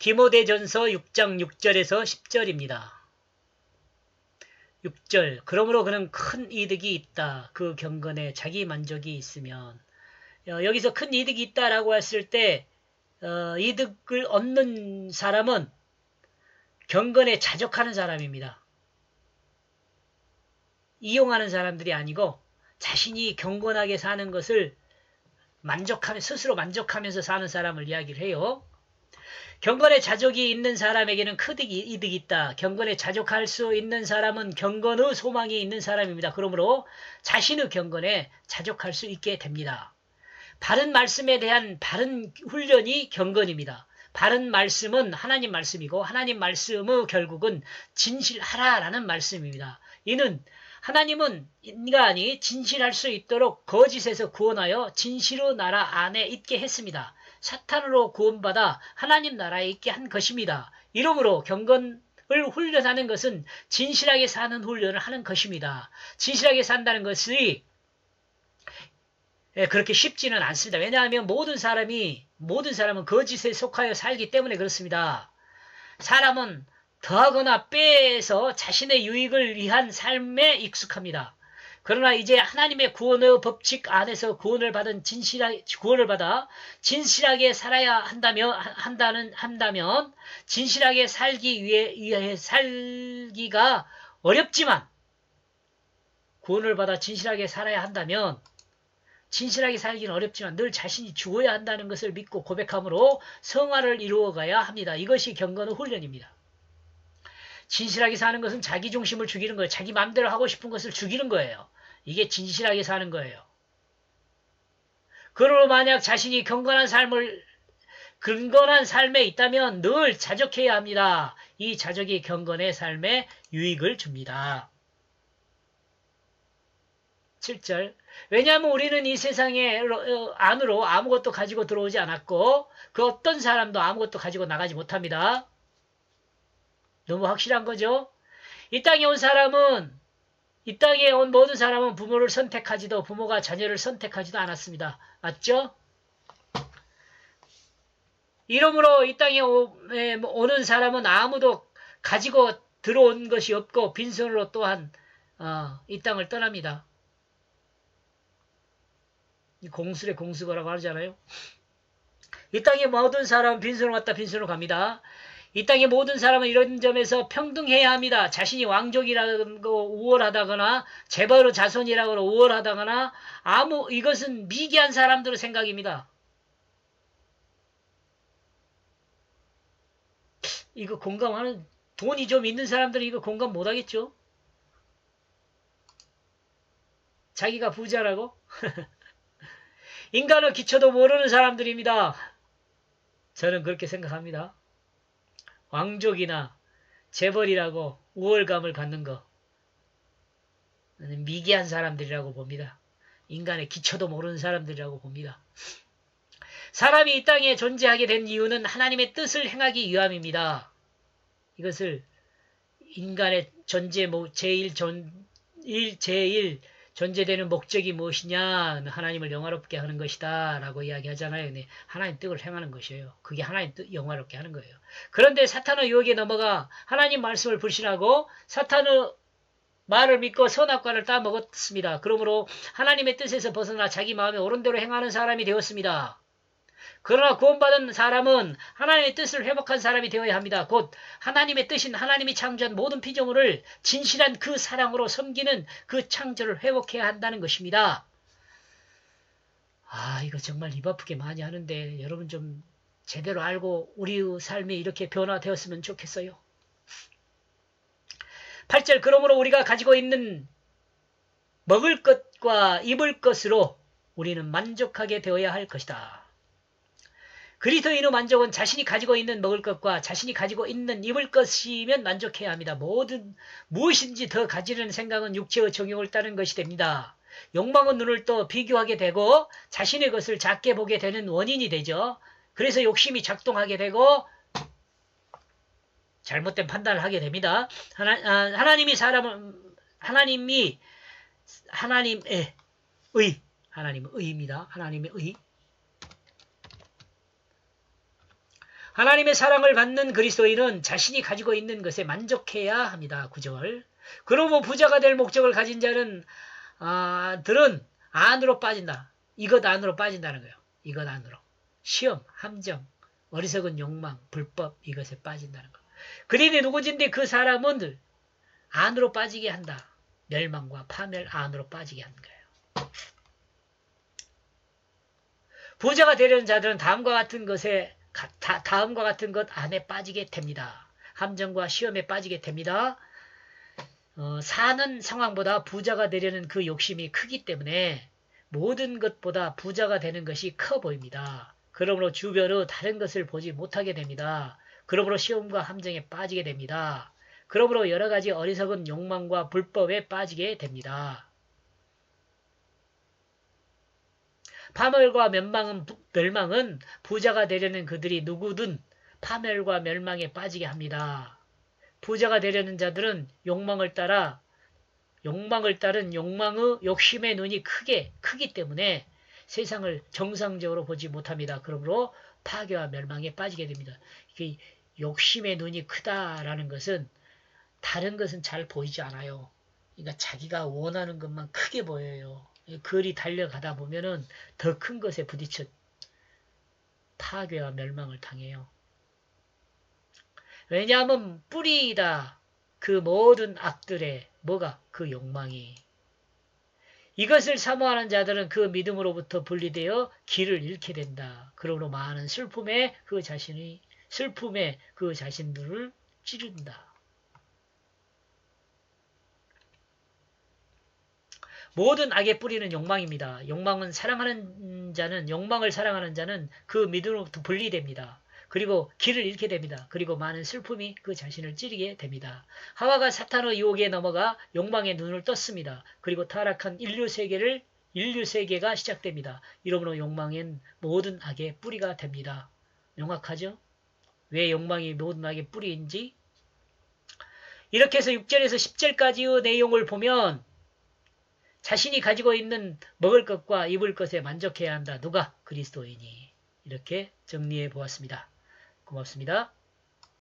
디모데전서 6장 6절에서 10절입니다. 6절. 그러므로 그는 큰 이득이 있다. 그 경건에 자기 만족이 있으면. 여기서 큰 이득이 있다라고 했을 때 이득을 얻는 사람은 경건에 자족하는 사람입니다. 이용하는 사람들이 아니고 자신이 경건하게 사는 것을 스스로 만족하면서 사는 사람을 이야기를 해요. 경건에 자족이 있는 사람에게는 큰 이득이 있다. 경건에 자족할 수 있는 사람은 경건의 소망이 있는 사람입니다. 그러므로 자신의 경건에 자족할 수 있게 됩니다. 바른 말씀에 대한 바른 훈련이 경건입니다. 바른 말씀은 하나님 말씀이고 하나님 말씀의 결국은 진실하라라는 말씀입니다. 이는 하나님은 인간이 진실할 수 있도록 거짓에서 구원하여 진실의 나라 안에 있게 했습니다. 사탄으로 구원받아 하나님 나라에 있게 한 것입니다. 이러므로 경건을 훈련하는 것은 진실하게 사는 훈련을 하는 것입니다. 진실하게 산다는 것이 그렇게 쉽지는 않습니다. 왜냐하면 모든 사람은 거짓에 속하여 살기 때문에 그렇습니다. 사람은 더하거나 빼서 자신의 유익을 위한 삶에 익숙합니다. 그러나 이제 하나님의 구원의 법칙 안에서 구원을 받아 진실하게 살아야 한다면 진실하게 살기 위해 살기가 어렵지만 구원을 받아 진실하게 살아야 한다면 진실하게 살기는 어렵지만 늘 자신이 죽어야 한다는 것을 믿고 고백함으로 성화를 이루어가야 합니다. 이것이 경건의 훈련입니다. 진실하게 사는 것은 자기 중심을 죽이는 거예요. 자기 마음대로 하고 싶은 것을 죽이는 거예요. 이게 진실하게 사는 거예요. 그러므로 만약 자신이 경건한 삶에 있다면 늘 자족해야 합니다. 이 자족이 경건의 삶에 유익을 줍니다. 7절. 왜냐하면 우리는 이 세상에 안으로 아무것도 가지고 들어오지 않았고 그 어떤 사람도 아무것도 가지고 나가지 못합니다. 너무 확실한 거죠? 이 땅에 온 모든 사람은 부모를 선택하지도 부모가 자녀를 선택하지도 않았습니다. 맞죠? 이러므로 이 땅에 오는 사람은 아무도 가지고 들어온 것이 없고 빈손으로 또한 이 땅을 떠납니다. 공술의 공수거라고 하잖아요. 이 땅의 모든 사람은 빈손으로 갔다 빈손으로 갑니다. 이 땅의 모든 사람은 이런 점에서 평등해야 합니다. 자신이 왕족이라고 우월하다거나 재벌의 자손이라고 우월하다거나 이것은 미개한 사람들의 생각입니다. 이거 공감하는 돈이 좀 있는 사람들은 이거 공감 못하겠죠? 자기가 부자라고? 인간의 기초도 모르는 사람들입니다. 저는 그렇게 생각합니다. 왕족이나 재벌이라고 우월감을 갖는 거 미개한 사람들이라고 봅니다. 인간의 기초도 모르는 사람들이라고 봅니다. 사람이 이 땅에 존재하게 된 이유는 하나님의 뜻을 행하기 위함입니다. 이것을 인간의 존재 제일 존재되는 목적이 무엇이냐? 하나님을 영화롭게 하는 것이다 라고 이야기하잖아요. 네, 하나님 뜻을 행하는 것이에요. 그게 하나님 뜻 영화롭게 하는 거예요. 그런데 사탄의 유혹에 넘어가 하나님 말씀을 불신하고 사탄의 말을 믿고 선악과를 따먹었습니다. 그러므로 하나님의 뜻에서 벗어나 자기 마음에 옳은 대로 행하는 사람이 되었습니다. 그러나 구원받은 사람은 하나님의 뜻을 회복한 사람이 되어야 합니다. 곧 하나님의 뜻인 하나님이 창조한 모든 피조물을 진실한 그 사랑으로 섬기는 그 창조를 회복해야 한다는 것입니다. 이거 정말 입 아프게 많이 하는데 여러분 좀 제대로 알고 우리의 삶이 이렇게 변화되었으면 좋겠어요. 8절. 그러므로 우리가 가지고 있는 먹을 것과 입을 것으로 우리는 만족하게 되어야 할 것이다. 그리스도인의 만족은 자신이 가지고 있는 먹을 것과 자신이 가지고 있는 입을 것이면 만족해야 합니다. 무엇인지 더 가지려는 생각은 육체의 정욕을 따르는 것이 됩니다. 욕망은 눈을 떠 비교하게 되고 자신의 것을 작게 보게 되는 원인이 되죠. 그래서 욕심이 작동하게 되고 잘못된 판단을 하게 됩니다. 하나님의 의입니다. 하나님의 의. 하나님의 사랑을 받는 그리스도인은 자신이 가지고 있는 것에 만족해야 합니다. 9절. 그러므로 부자가 될 목적을 가진 자는 들은 안으로 빠진다. 이것 안으로 빠진다는 거예요. 이것 안으로. 시험, 함정, 어리석은 욕망, 불법 이것에 빠진다는 거. 그러니 누구진데 그 사람은 안으로 빠지게 한다. 멸망과 파멸 안으로 빠지게 하는 거예요. 부자가 되려는 자들은 다음과 같은 것 안에 빠지게 됩니다. 함정과 시험에 빠지게 됩니다. 사는 상황보다 부자가 되려는 그 욕심이 크기 때문에 모든 것보다 부자가 되는 것이 커 보입니다. 그러므로 주변의 다른 것을 보지 못하게 됩니다. 그러므로 시험과 함정에 빠지게 됩니다. 그러므로 여러 가지 어리석은 욕망과 불법에 빠지게 됩니다. 파멸과 멸망은 부자가 되려는 그들이 누구든 파멸과 멸망에 빠지게 합니다. 부자가 되려는 자들은 욕망을 따른 욕심의 눈이 크기 때문에 세상을 정상적으로 보지 못합니다. 그러므로 파괴와 멸망에 빠지게 됩니다. 욕심의 눈이 크다라는 것은 다른 것은 잘 보이지 않아요. 그러니까 자기가 원하는 것만 크게 보여요. 거리 달려가다 보면은 더 큰 것에 부딪혀 파괴와 멸망을 당해요. 왜냐하면 뿌리이다. 그 모든 악들의 뭐가? 그 욕망이. 이것을 사모하는 자들은 그 믿음으로부터 분리되어 길을 잃게 된다. 그러므로 많은 슬픔에 그 자신들을 찌른다. 모든 악의 뿌리는 욕망입니다. 욕망을 사랑하는 자는 그 믿음으로부터 분리됩니다. 그리고 길을 잃게 됩니다. 그리고 많은 슬픔이 그 자신을 찌르게 됩니다. 하와가 사탄의 유혹에 넘어가 욕망의 눈을 떴습니다. 그리고 타락한 인류 세계가 시작됩니다. 이러므로 욕망은 모든 악의 뿌리가 됩니다. 명확하죠? 왜 욕망이 모든 악의 뿌리인지? 이렇게 해서 6절에서 10절까지의 내용을 보면 자신이 가지고 있는 먹을 것과 입을 것에 만족해야 한다. 누가? 그리스도인이. 이렇게 정리해 보았습니다. 고맙습니다.